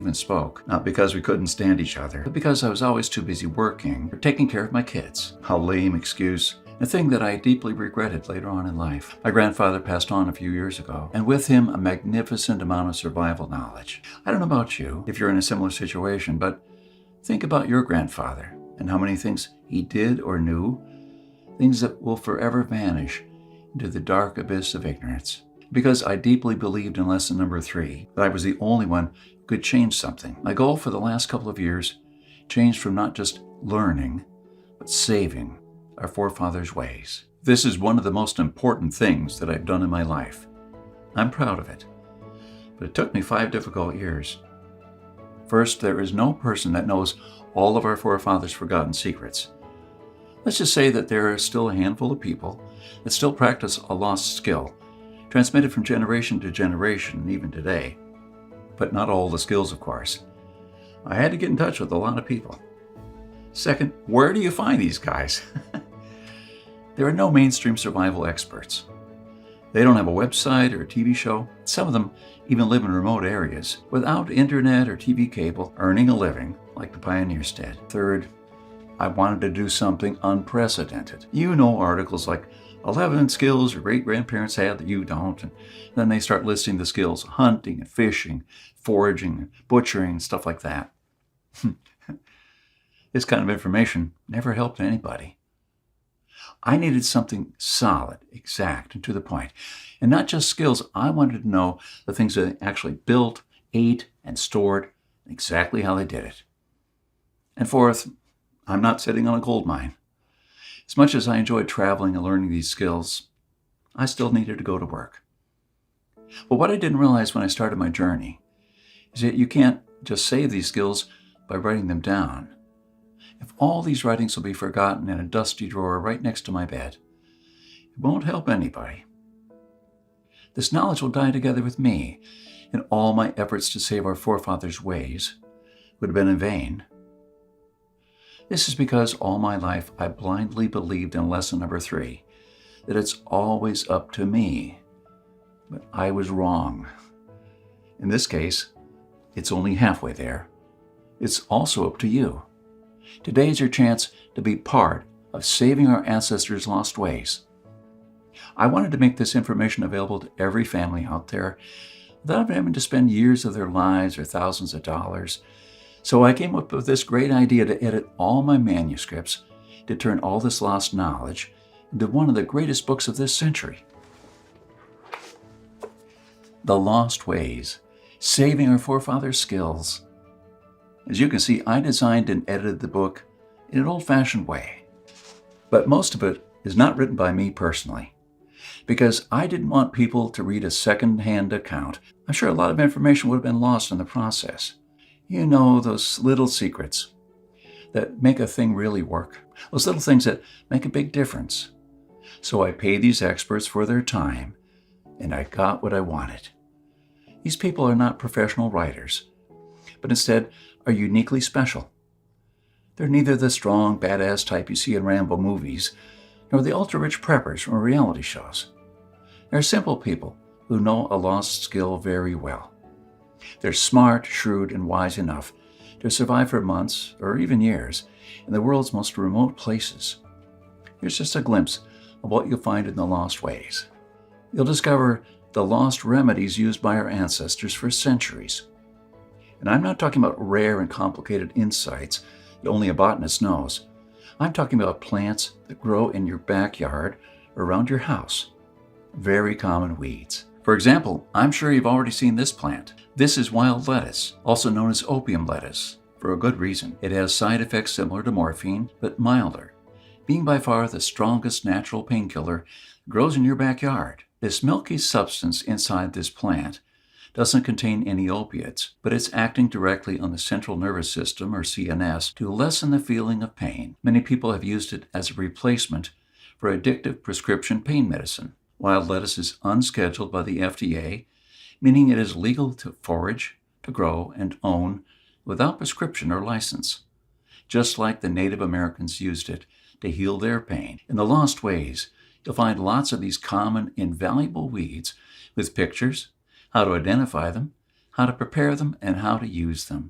even spoke, not because we couldn't stand each other, but because I was always too busy working or taking care of my kids. How lame excuse. A thing that I deeply regretted later on in life. My grandfather passed on a few years ago, and with him a magnificent amount of survival knowledge. I don't know about you, if you're in a similar situation, but think about your grandfather and how many things he did or knew, things that will forever vanish into the dark abyss of ignorance. Because I deeply believed in lesson number 3, that I was the only one who could change something. My goal for the last couple of years changed from not just learning, but saving our forefathers' ways. This is one of the most important things that I've done in my life. I'm proud of it. But it took me 5 difficult years. First, there is no person that knows all of our forefathers' forgotten secrets. Let's just say that there are still a handful of people that still practice a lost skill, transmitted from generation to generation, even today. But not all the skills, of course. I had to get in touch with a lot of people. Second, where do you find these guys? There are no mainstream survival experts. They don't have a website or a TV show. Some of them even live in remote areas without internet or TV cable, earning a living like the pioneers did. Third, I wanted to do something unprecedented. You know, articles like 11 skills your great-grandparents had that you don't, and then they start listing the skills: hunting and fishing, foraging, and butchering, and stuff like that. This kind of information never helped anybody. I needed something solid, exact, and to the point. And not just skills. I wanted to know the things that they actually built, ate, and stored, exactly how they did it. And fourth, I'm not sitting on a gold mine. As much as I enjoyed traveling and learning these skills, I still needed to go to work. But what I didn't realize when I started my journey is that you can't just save these skills by writing them down. If all these writings will be forgotten in a dusty drawer right next to my bed, it won't help anybody. This knowledge will die together with me, and all my efforts to save our forefathers' ways would have been in vain. This is because all my life I blindly believed in lesson number 3, that it's always up to me. But I was wrong. In this case, it's only halfway there. It's also up to you. Today is your chance to be part of saving our ancestors' lost ways. I wanted to make this information available to every family out there without having to spend years of their lives or thousands of dollars. So I came up with this great idea to edit all my manuscripts, to turn all this lost knowledge into one of the greatest books of this century. The Lost Ways, Saving Our Forefathers' Skills. As you can see, I designed and edited the book in an old-fashioned way. But most of it is not written by me personally, because I didn't want people to read a second-hand account. I'm sure a lot of information would have been lost in the process. You know, those little secrets that make a thing really work. Those little things that make a big difference. So I paid these experts for their time, and I got what I wanted. These people are not professional writers, but instead are uniquely special. They're neither the strong, badass type you see in Rambo movies, nor the ultra-rich preppers from reality shows. They're simple people who know a lost skill very well. They're smart, shrewd, and wise enough to survive for months or even years in the world's most remote places. Here's just a glimpse of what you'll find in the Lost Ways. You'll discover the lost remedies used by our ancestors for centuries. And I'm not talking about rare and complicated insights that only a botanist knows. I'm talking about plants that grow in your backyard or around your house. Very common weeds. For example, I'm sure you've already seen this plant. This is wild lettuce, also known as opium lettuce, for a good reason. It has side effects similar to morphine, but milder, being by far the strongest natural painkiller that grows in your backyard. This milky substance inside this plant doesn't contain any opiates, but it's acting directly on the central nervous system, or CNS, to lessen the feeling of pain. Many people have used it as a replacement for addictive prescription pain medicine. Wild lettuce is unscheduled by the FDA, meaning it is legal to forage, to grow, and own without prescription or license, just like the Native Americans used it to heal their pain. In the Lost Ways, you'll find lots of these common, invaluable weeds with pictures, how to identify them, how to prepare them, and how to use them.